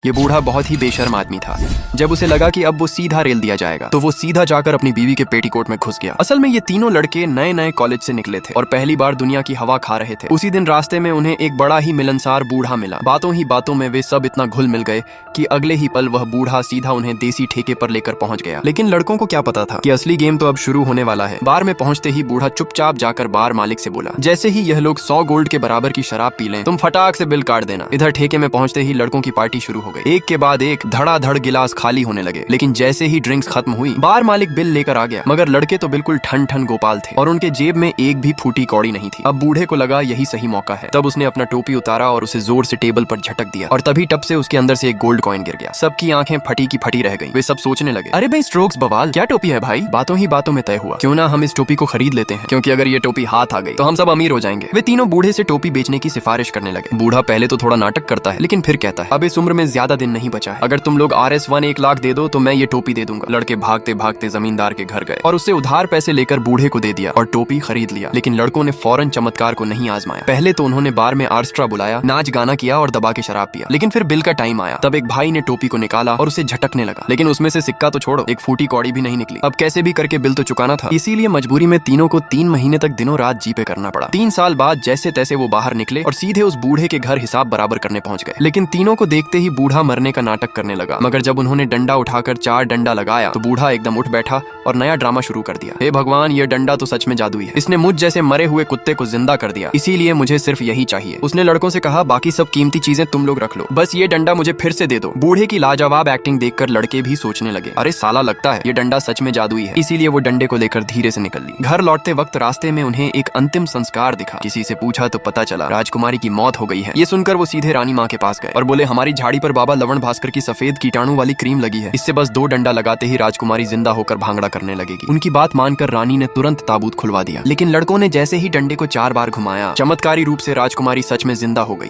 ये बूढ़ा बहुत ही बेशर्म आदमी था। जब उसे लगा कि अब वो सीधा रेल दिया जाएगा तो वो सीधा जाकर अपनी बीवी के पेटीकोट में घुस गया। असल में ये तीनों लड़के नए नए कॉलेज से निकले थे और पहली बार दुनिया की हवा खा रहे थे। उसी दिन रास्ते में उन्हें एक बड़ा ही मिलनसार बूढ़ा मिला। बातों ही बातों में वे सब इतना घुल मिल गए कि अगले ही पल वह बूढ़ा सीधा उन्हें देसी ठेके पर लेकर पहुंच गया। लेकिन लड़कों को क्या पता था कि असली गेम तो अब शुरू होने वाला है। बार में पहुंचते ही बूढ़ा चुपचाप जाकर बार मालिक से बोला, जैसे ही यह लोग 100 गोल्ड के बराबर की शराब पी लें तुम फटाक से बिल काट देना। इधर ठेके में पहुंचते ही लड़कों की पार्टी शुरू हो गई। एक के बाद एक धड़ाधड़ गिलास खाली होने लगे। लेकिन जैसे ही ड्रिंक्स खत्म हुई बार मालिक बिल लेकर आ गया। मगर लड़के तो बिल्कुल ठन ठन गोपाल थे और उनके जेब में एक भी फूटी कौड़ी नहीं थी। अब बूढ़े को लगा यही सही मौका है। तब उसने अपना टोपी उतारा और उसे जोर से टेबल पर झटक दिया और तभी टप से उसके अंदर से एक गोल्ड कॉइन गिर गया। सबकी आंखें फटी की फटी रह गई। वे सब सोचने लगे, अरे भाई स्ट्रोक्स बवाल, क्या टोपी है भाई। बातों ही बातों में तय हुआ क्यों ना हम इस टोपी को खरीद लेते हैं, क्योंकि अगर ये टोपी हाथ आ गई तो हम सब अमीर हो जाएंगे। वे तीनों बूढ़े से टोपी बेचने की सिफारिश करने लगे। बूढ़ा पहले तो थोड़ा नाटक करता है लेकिन फिर कहता है, अब इस उम्र में ज्यादा दिन नहीं बचा है। अगर तुम लोग RS1 1 लाख दे दो तो मैं ये टोपी दे दूंगा। लड़के भागते भागते जमींदार के घर गए और उससे उधार पैसे लेकर बूढ़े को दे दिया और टोपी खरीद लिया। लेकिन लड़कों ने फौरन चमत्कार को नहीं आजमाया। पहले तो उन्होंने बार में आर्स्ट्रा बुलाया, नाच गाना किया और दबा के शराब पिया। लेकिन फिर बिल का टाइम आया। तब एक भाई ने टोपी को निकाला और उसे झटकने लगा। लेकिन उसमें से सिक्का तो छोड़ो, एक फूटी कौड़ी भी नहीं निकली। अब कैसे भी करके बिल तो चुकाना था। इसीलिए मजबूरी में तीनों को 3 महीने तक दिनों रात जी पे करना पड़ा। 3 साल बाद जैसे तैसे वो बाहर निकले और सीधे उस बूढ़े के घर हिसाब बराबर करने पहुंच गए। लेकिन तीनों को देखते ही बूढ़ा मरने का नाटक करने लगा। मगर जब उन्होंने डंडा उठाकर 4 डंडा लगाया तो बूढ़ा एकदम उठ बैठा और नया ड्रामा शुरू कर दिया। हे भगवान, ये डंडा तो सच में जादुई है। इसने मुझ जैसे मरे हुए कुत्ते को जिंदा कर दिया, इसीलिए मुझे सिर्फ यही चाहिए। उसने लड़कों से कहा, बाकी सब कीमती चीजें तुम लोग रख लो, बस ये डंडा मुझे फिर से दे दो। बूढ़े की लाजवाब एक्टिंग देखकर लड़के भी सोचने लगे, अरे साला लगता है ये डंडा सच में जादुई है। इसीलिए वो डंडे को लेकर धीरे से निकल ली। घर लौटते वक्त रास्ते में उन्हें एक अंतिम संस्कार दिखा। किसी से पूछा तो पता चला राजकुमारी की मौत हो गई है। ये सुनकर वो सीधे रानी माँ के पास गए और बोले, हमारी झाड़ी पर बाबा लवण भास्कर की सफेद कीटाणु वाली क्रीम लगी है, इससे बस 2 डंडा लगाते ही राजकुमारी जिंदा होकर भांगड़ा करने लगेगी। उनकी बात मानकर रानी ने तुरंत ताबूत खुलवा दिया। लेकिन लड़कों ने जैसे ही डंडे को 4 बार घुमाया, चमत्कारी रूप से राजकुमारी सच में जिंदा हो गई।